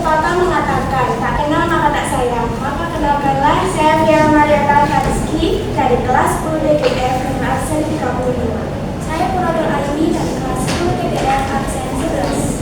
pepatah mengatakan, tak kenal maka tak sayang. Maka kenalkanlah, saya Fia Mariata Rizky dari kelas 10 DGF dengan absen 35. Saya Puratul Aini dari kelas 10 DGF absen 11.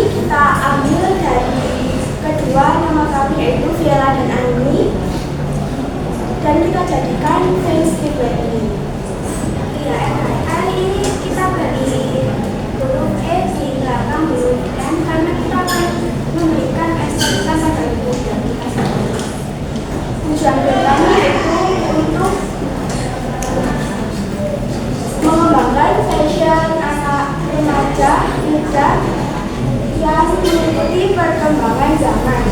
Kita ambil dari kedua nama kami yaitu Viela dan Ani, dan kita jadikan transkrip ini. Ya, kali ini kita beri huruf E di belakang huruf M karena kita akan memberikan estetika pada huruf dan kita sendiri. Tujuan kami yaitu untuk mengembangkan fashion anak remaja muda yang mengikuti perkembangan zaman.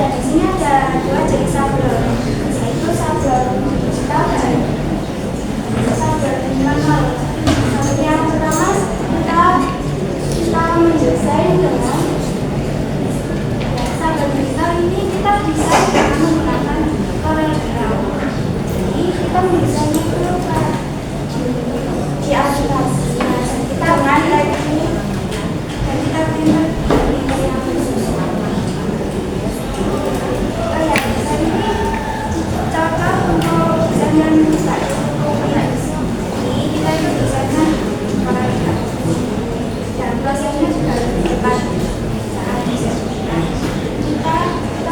Di sini ada dua jenis sablon, yaitu sablon digital dan sablon manual. Yang pertama kita mendesain dengan sablon digital ini kita desain dengan menggunakan Corel Draw. Jadi kita mendesainnya itu di aplikasi. Kita mengalir ini dan kita printer di yang khusus. Cocok untuk desain mustahil. Jadi kita itu desainnya Corel dan prosesnya juga lebih cepat saat desain. Kita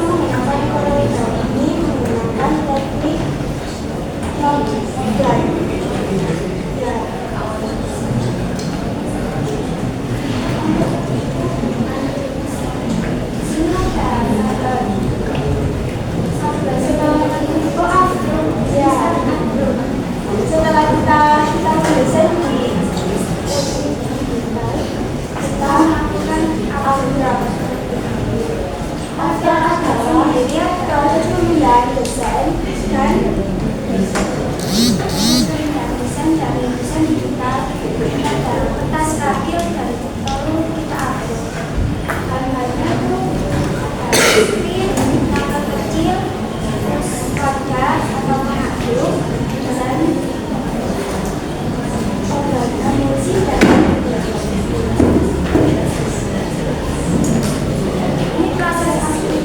menggunakan Corel ini menggunakan teknik non-offline. Setelah kita mendesain di kita melakukan outline. Outline adalah jadi proses pemindahan desain dan desain dari desain digital kita dalam kertas kafir dan lalu kita upload. Bahan-bahannya itu ada screen, gambar kecil, terus wadah atau pengaduk, dan emulsi dan ini proses asli.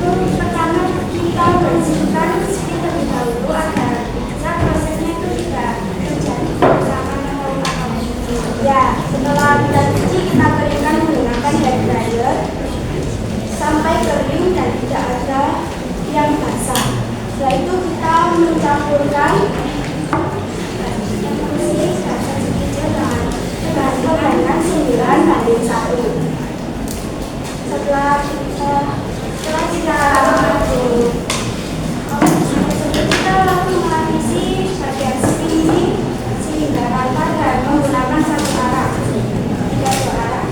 Pertama kita bersihkan screen terlebih dahulu agar prosesnya itu tidak terjadi kerusakan atau apa-apa. Ya, setelah kita cuci kita keringkan menggunakan hair dryer sampai kering dan tidak ada yang basah. Setelah itu kita mencampurkan emulsi dan kecil dengan perbandingan 9:1. Setelah kita lalu melapisi bagian sini sehingga rata dan menggunakan satu arah, tidak dua arah.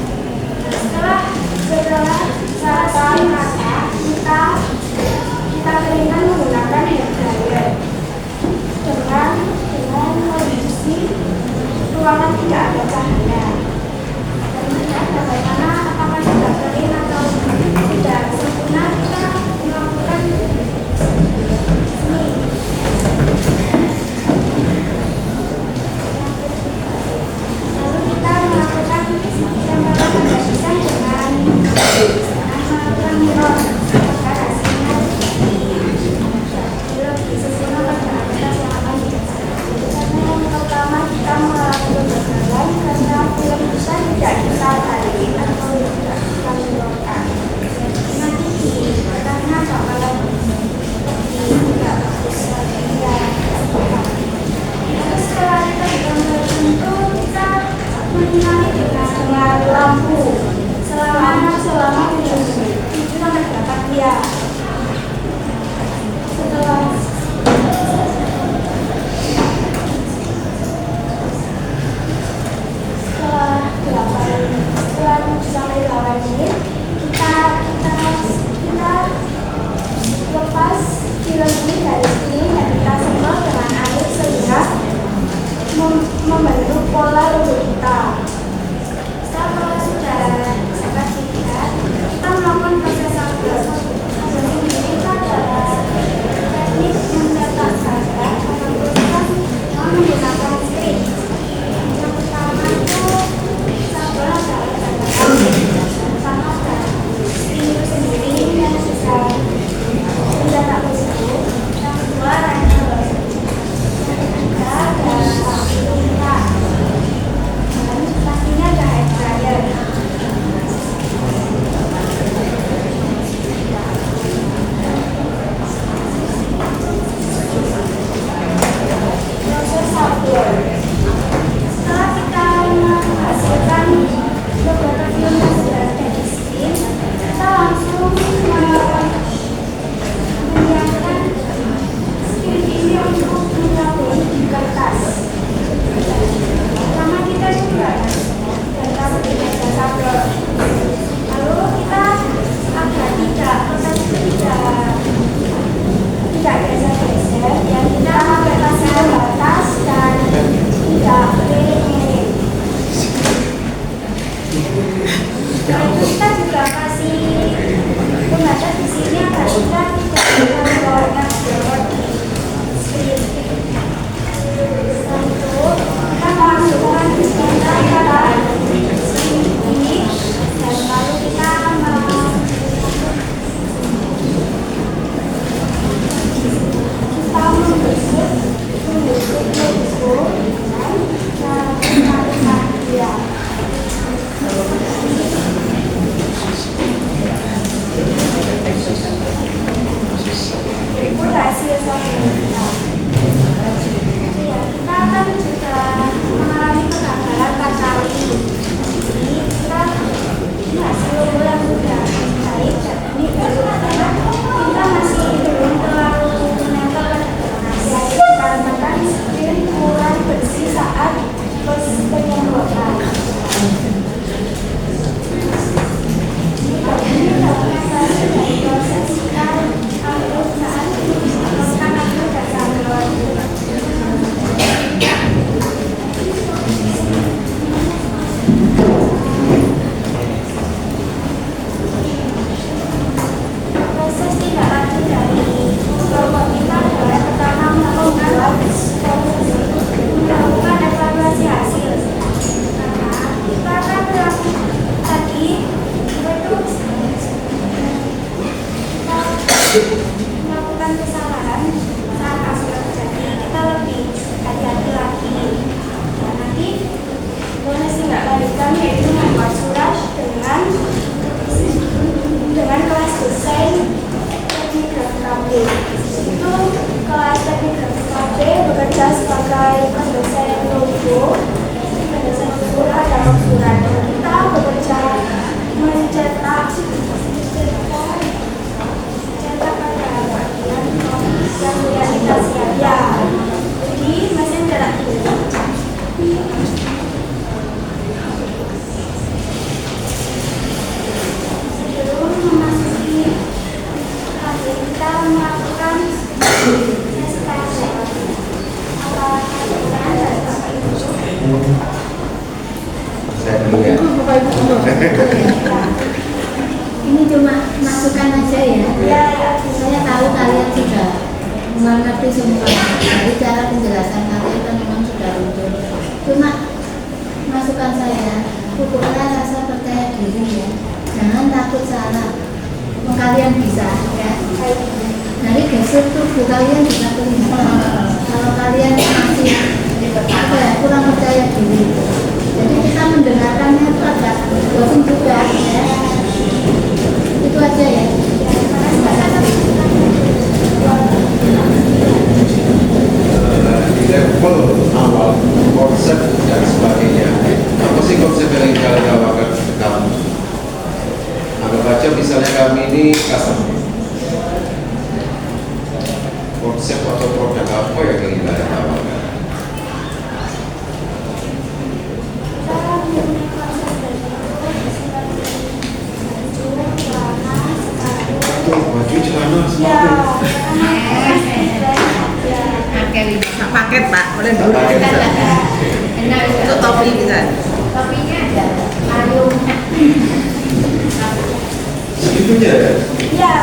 Setelah rata kita keringkan menggunakan hair dryer dengan kondisi ruangan tidak ada cahaya. Dan Kita juga kasih pembaca di sini agar kita tidak membawakan jawab di screen. Untuk kita memasukkan kita pada screen ini dan lalu kita membentuk logo dengan kalimat dia. Itu hasil kita. Ya, kita akan juga mengalami kegagalan 4 kali. Jadi ini hasil logo yang sudah baik dan ini karena kita masih belum terlalu menempel dikarenakan screen kurang bersih saat penyemprotan. Ini adalah hasil dari proses kita pemeriksaan menggunakan alat dan saluran. Proses tidak lanjut dari kelompok kita adalah pertama melakukan evaluasi hasil. Karena kita akan tadi melakukan kesalahan saat hasil terjadi, kita lebih hati-hati lagi. Dan nanti bonus tindak lanjut kami yaitu membuat surat dengan kelas desain teknik grafik KB. Itu kelas teknik grafik KB bekerja sebagai pendesain logo, pendesain surat dalam surat. Kita bekerja mencetak pada bagian yang sudah kita siap ya. Jadi mesin cetak dulu. Sebelum memasuki akhir kita melakukan estafet. Apakah kalian dari Bapak Ibu? Saya dulu ya. Ini cuma masukan aja ya. Ya. Saya tahu kalian sudah mengerti semua. Jadi cara penjelasan kalian kan memang sudah runtuh. Cuma masukan saya, pupuklah rasa percaya diri ya. Jangan takut salah. Kalian bisa ya. Dari gestur tubuh kalian bisa kelihatan. Kalau kalian masih kurang percaya diri. Jadi kita mendengarkannya itu agak bosan juga ya. Itu aja ya. Di level awal konsep dan sebagainya, apa sih konsep yang kalian tawarkan ke kamu? Anggap aja misalnya kami ini customer, konsep atau produk apa yang ingin kalian tawarkan? Baju celana sepatu. Paket Pak, boleh Tak pakai bisa. untuk topi bisa. Topinya ada payung. Segitunya ya? Ya.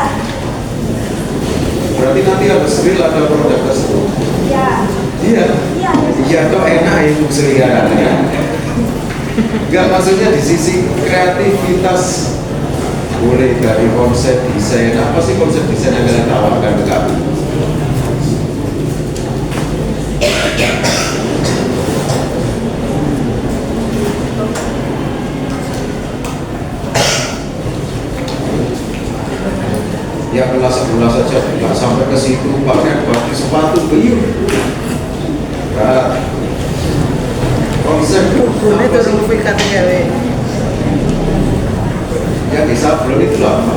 Berarti nanti harus real ada produk tersebut. Ya. Iya. Iya. Iya toh enak itu selingkaran ya. Enggak, maksudnya di sisi kreativitas boleh dari konsep desain. Apa sih konsep desain yang kalian tawarkan ke kami? Ya belas saja, nggak sampai ke situ pakai baju sepatu beliau. Nah, konsep Ini apa sih? turun pikat gawe. Yang di sablon itu apa?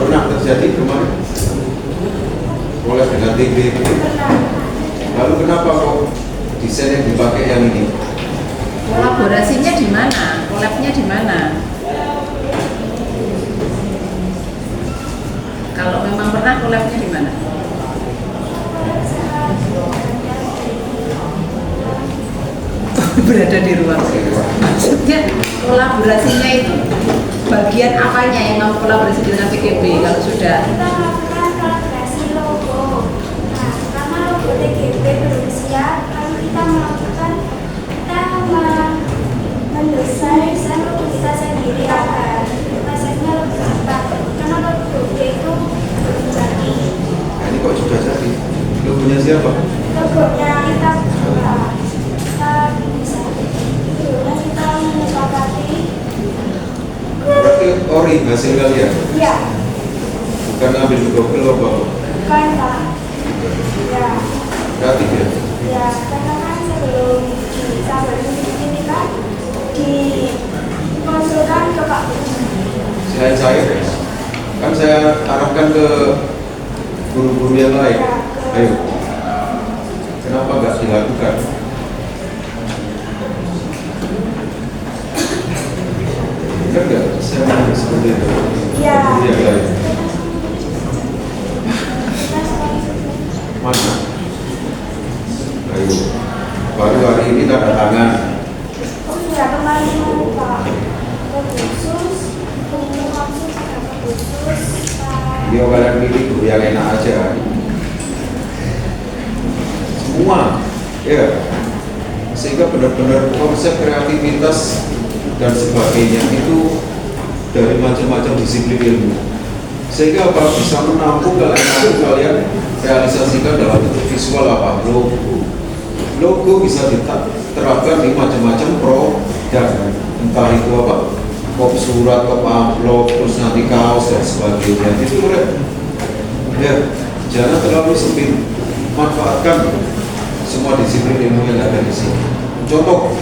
Pernah terjadi kemarin oleh dengan TB. Lalu kenapa kok desain yang dipakai yang ini? Kolaborasinya di mana? Collab-nya di mana? Kalau memang pernah collab-nya di mana? Berada di ruang. Maksudnya kolaborasinya itu bagian apanya yang mau kolaborasi dengan TGB kalau sudah? Kita melakukan kolaborasi logo. Nah, karena logo TGB belum siap, lalu kita mendesain logo kita sendiri agar prosesnya lebih cepat. Karena logo itu belum jadi. Nah, ini kok sudah jadi? Logonya siapa? Logonya kita bisa. Logonya kita menyepakati. Berarti ori hasil kalian? Ya, Bukan ambil di Google apa? bukan Pak. Ya. Kreatif ya? Ya, karena kan sebelum ini kan dikonsulkan ke Pak Budi. Selain saya, kan saya arahkan ke guru-guru yang lain. Ayo, kenapa nggak dilakukan? Kan nggak, saya mau seperti itu. Ya. Guru yang lain. Mana? Ayo, baru hari ini tanda tangan. Oh iya, kemarin mau Pak khusus, khusus, Dia kalian pilih guru yang enak aja. Semua, ya. Sehingga benar-benar konsep kreativitas dan sebagainya itu dari macam-macam disiplin ilmu. Sehingga apa bisa menampung kalian realisasikan dalam bentuk visual apa logo bisa diterapkan di macam-macam produk, entah itu apa kop surat, kop amplop, terus nanti kaos dan sebagainya. Itu ya jangan terlalu sempit, manfaatkan semua disiplin ilmu yang ada di sini. Contoh,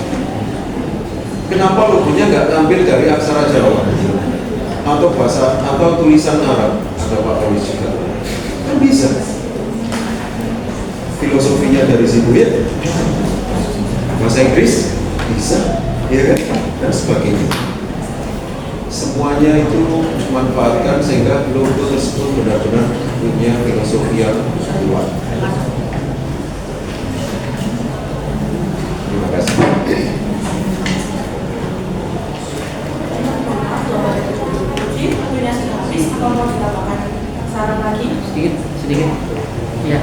kenapa logonya nggak ngambil dari aksara Jawa atau bahasa atau tulisan Arab? Ada Pak Polis juga, kan bisa. Filosofinya dari situ ya, bahasa Inggris bisa, ya kan, dan sebagainya. Semuanya itu manfaatkan sehingga logo tersebut benar-benar punya filosofi yang kuat. Terima kasih. Apa mau ditambahkan saran lagi? Sedikit ya,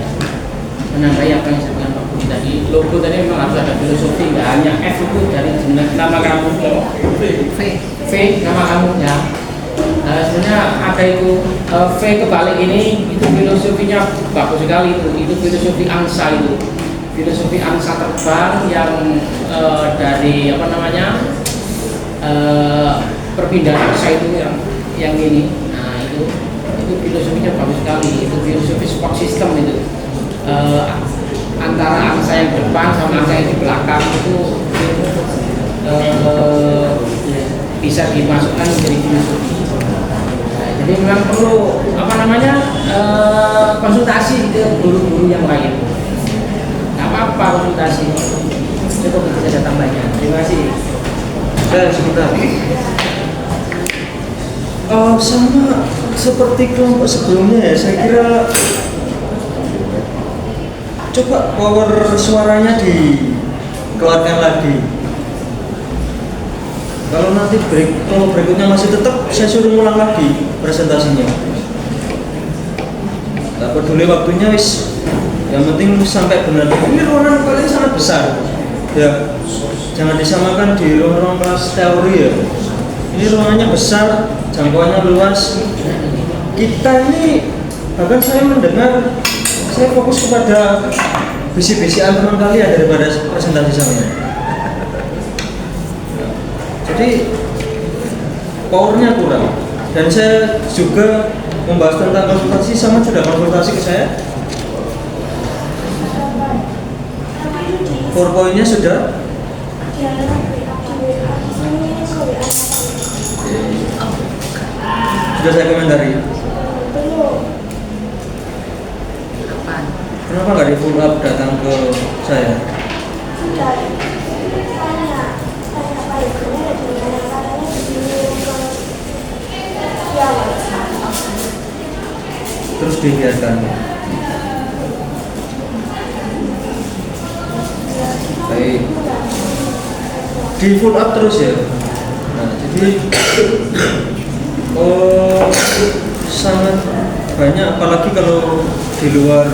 menambahi apa yang saya bilang Pak Budi tadi. Logo tadi memang harus ada filosofi, nggak hanya F itu dari sebenarnya nama kamu, V nama kamu ya. Sebenarnya ada itu V kebalik ini, itu filosofinya bagus sekali, itu filosofi angsa, itu filosofi angsa terbang yang dari apa namanya perpindahan angsa itu yang ini. Nah itu filosofinya bagus sekali, itu filosofi support system itu. Antara angsa yang depan sama angsa yang di belakang itu bisa dimasukkan menjadi filosofi. Jadi memang perlu apa namanya konsultasi ke guru-guru yang lain. Nggak apa-apa konsultasi. Cukup itu saja tambahnya. Terima kasih. Saya sebentar. Sama seperti kelompok sebelumnya ya, saya kira coba power suaranya dikeluarkan lagi. Kalau nanti kalau berikutnya masih tetap, saya suruh ulang lagi presentasinya. Tak peduli waktunya wis, yang penting sampai benar. Ini ruangan kalian sangat besar, ya. Jangan disamakan di ruang kelas teori ya. Ini ruangannya besar, jangkauannya luas. Kita ini bahkan saya mendengar, saya fokus kepada bisi-bisian teman kalian daripada presentasi saya. Jadi powernya kurang. Dan saya juga membahas tentang konsultasi, sama sudah konsultasi ke saya. PowerPoint-nya sudah. Sudah saya komentari. Kenapa nggak di follow up datang ke saya? Sudah tanya Pak Ibunya dan gimana katanya disuruh ke ya Terus dibiarkan. Baik. Di follow up terus ya. Nah, jadi sangat banyak, apalagi kalau di luar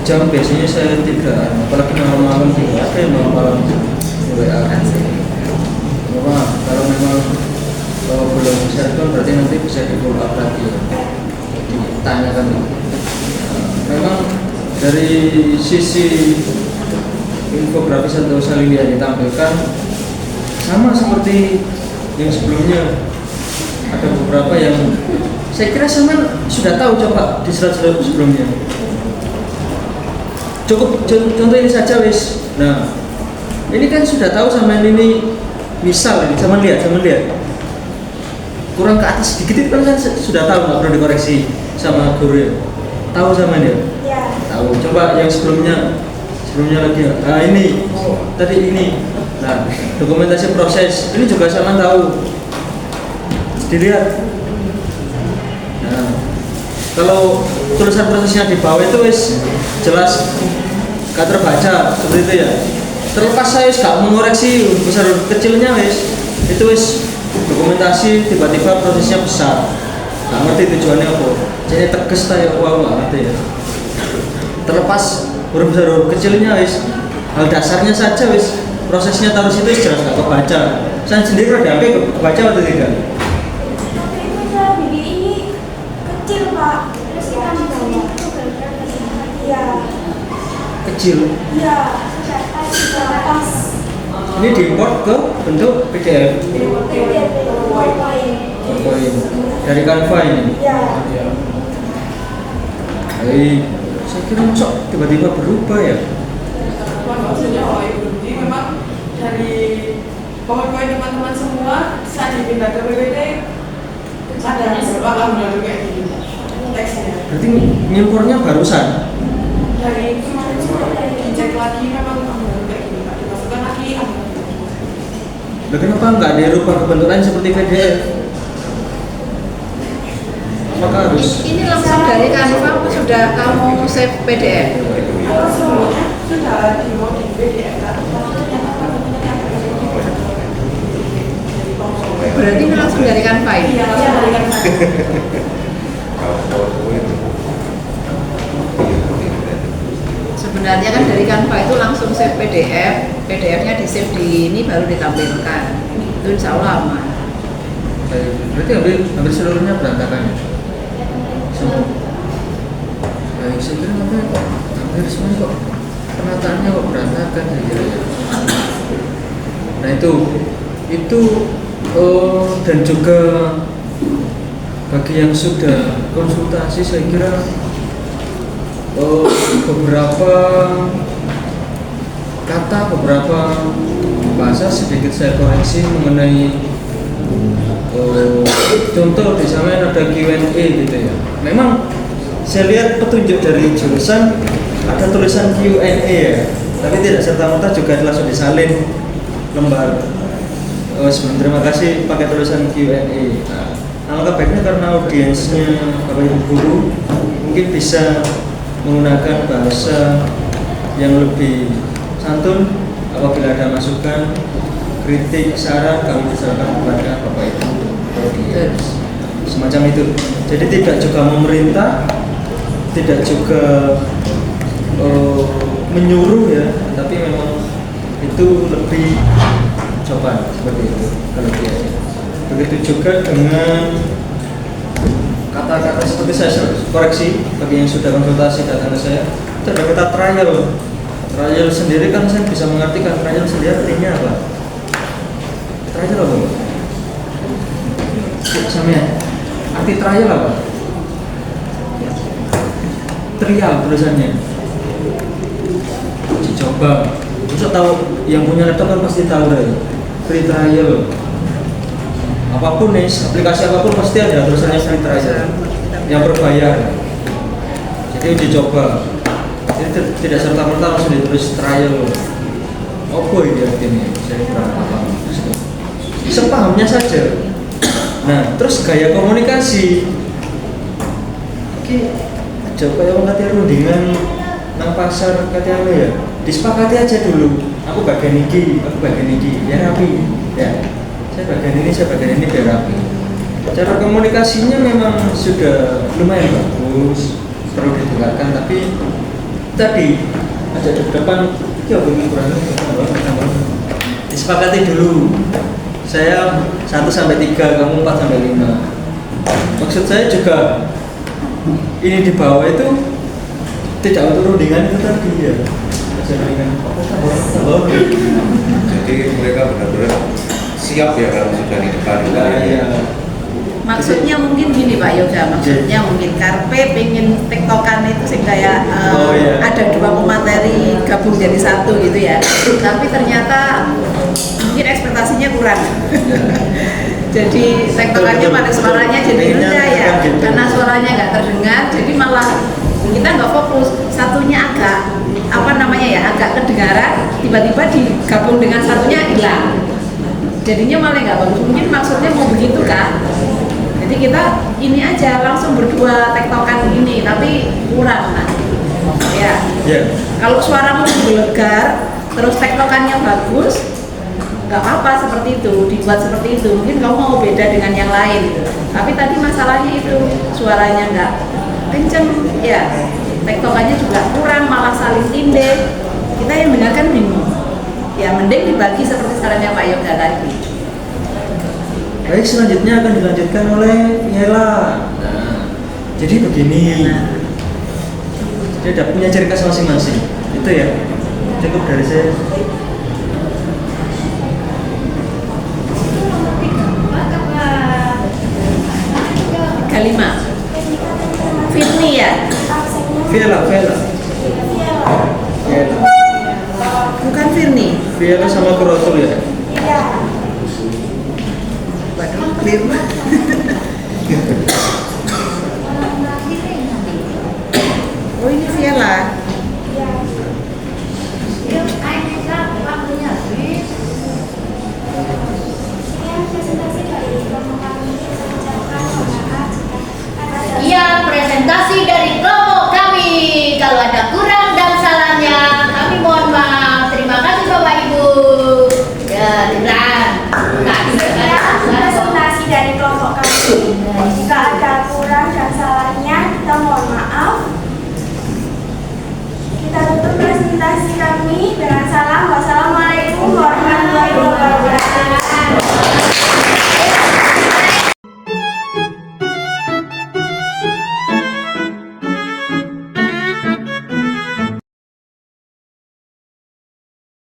jam biasanya saya tidak, apalagi malam-malam tidak ada yang malam-malam WA. Maaf, kalau memang belum bisa respon berarti nanti bisa di follow up lagi ya. Ditanyakan. Memang dari sisi infografis atau salin yang ditampilkan sama seperti yang sebelumnya. Ada beberapa yang saya kira sama sudah tahu, coba di slide sebelumnya. Cukup contoh ini saja wis. Nah, ini kan sudah tahu sama ini misal ini sama lihat. Kurang ke atas sedikit itu kan sudah tahu, nggak perlu dikoreksi sama guru. Tahu sama dia? ya Tahu. Coba yang sebelumnya lagi. Nah, ini tadi ini. Nah, dokumentasi proses ini juga sama tahu. Dilihat. Nah, kalau tulisan prosesnya di bawah itu wis jelas gak terbaca seperti itu ya. Terlepas saya gak mengoreksi besar kecilnya wis, itu wis dokumentasi tiba-tiba prosesnya besar. Gak ngerti tujuannya apa. Jadi tegas saya apa gak ngerti ya. Terlepas huruf besar huruf kecilnya wis, hal dasarnya saja wis, prosesnya taruh situ wis jelas gak kebaca. Saya sendiri udah sampai kebaca atau tidak? tapi itu saya bibi ini kecil Pak, terus kita dibawa ya Kecil. ya pas Ini diimport ke bentuk PDF. PDP PowerPoint dari Canva ini. ya Baik, saya kira masuk tiba-tiba berubah ya. Maksudnya jadi memang dari PowerPoint teman-teman semua saat dipindah ke PPT ada beberapa lagu kayak gini teksnya. Berarti ngimpornya barusan. Dari kemarin semua dicek lagi memang lagu kayak gini Pak, dimasukkan lagi. Lah kenapa nggak dirubah ke bentuk lain seperti PDF? Apakah harus? Ini langsung dari Canva sudah kamu save PDF? Kalau sebelumnya sudah di mau di PDF kan? Berarti ini langsung dari Canva ini? Iya, langsung dari kan. Sebenarnya kan dari Canva itu langsung save PDF, PDF-nya di save di ini baru ditampilkan. Itu insya Allah aman. Berarti hampir seluruhnya berantakan ya? Baik, saya kira hampir semuanya kok penataannya kok berantakan saya kira ya. Nah itu dan juga bagi yang sudah konsultasi saya kira beberapa kata, beberapa bahasa sedikit saya koreksi mengenai contoh di sana ada Q&A gitu ya. Memang saya lihat petunjuk dari jurusan ada tulisan Q&A ya, tapi tidak serta-merta juga langsung disalin lembar. Sebelum terima kasih pakai tulisan Q&A. Nah, alangkah baiknya karena audiensnya Bapak Ibu guru mungkin bisa menggunakan bahasa yang lebih santun. Apabila ada masukan, kritik, saran, kami diserahkan kepada Bapak Ibu audiens. Semacam itu. Jadi tidak juga memerintah, tidak juga menyuruh ya, tapi memang itu lebih coba seperti itu kelebihannya. Begitu juga dengan kata-kata seperti saya koreksi bagi yang sudah konsultasi datang ke saya, itu ada kata trial. Trial sendiri kan saya bisa mengartikan trial sendiri artinya apa? Trial apa? Sama ya? Arti trial apa? Trial tulisannya. Uji coba. Bisa tahu yang punya laptop kan pasti tahu deh. Free trial. Apapun nih, aplikasi apapun pasti ada tulisannya free trial. Yang berbayar. Jadi uji coba. Jadi tidak serta-merta langsung ditulis trial. Apa ini artinya? Saya kurang paham. Sepahamnya saja. Nah, terus gaya komunikasi. Oke, aja kayak latihan rundingan nang pasar katanya ya. Disepakati aja dulu. Aku bagian ini, biar rapi. Ya, saya bagian ini biar rapi. Cara komunikasinya memang sudah lumayan bagus, perlu ditingkatkan. Tapi tadi aja di depan, ya begini kurang disepakati dulu. Saya 1-3, kamu 4-5. Maksud saya juga ini di bawah itu tidak untuk rundingan itu tadi ya. Jadi mereka benar-benar siap ya kalau sudah di depan. Ya. Maksudnya mungkin gini Pak Yoga, maksudnya mungkin Karpe pengen tektokan itu sih kayak ada 2 pemateri gabung jadi satu gitu ya. Tapi ternyata mungkin ekspektasinya kurang. Jadi tektokannya pada suaranya jadi rendah ya, karena suaranya nggak terdengar, jadi malah kita nggak fokus. Satunya agak agak kedengaran, tiba-tiba digabung dengan satunya hilang. Jadinya malah nggak bagus. Mungkin maksudnya mau begitu kan? Jadi kita ini aja langsung berdua tektokan ini, tapi kurang nah. Ya. Kalau suaramu gelegar, terus tektokannya bagus, nggak apa-apa seperti itu, dibuat seperti itu. Mungkin kamu mau beda dengan yang lain gitu. Tapi tadi masalahnya itu suaranya nggak kenceng, ya. Tektokannya juga kurang, malah saling tindih. Kita yang dengarkan bingung. Ya mending dibagi seperti sarannya Pak Yoga tadi. Baik, selanjutnya akan dilanjutkan oleh Viela. Nah, jadi begini. Dia ada punya ciri khas masing-masing. Itu ya. Cukup dari saya. Kelima, Firni ya? Viela. Bukan Firni. Viela sama Kuratul ya. Iya. Waduh, keliru. Oh ini Viela. Iya, presentasi dari kelompok kami. Kalau ada kurang dan salahnya, kami mohon maaf. Terima kasih Bapak Ibu. Ya, Tiran. Presentasi dari kelompok kami. Jika ada kurang dan salahnya, kita mohon maaf. Kita tutup presentasi kami dengan salam. Wassalamualaikum warahmatullahi wabarakatuh.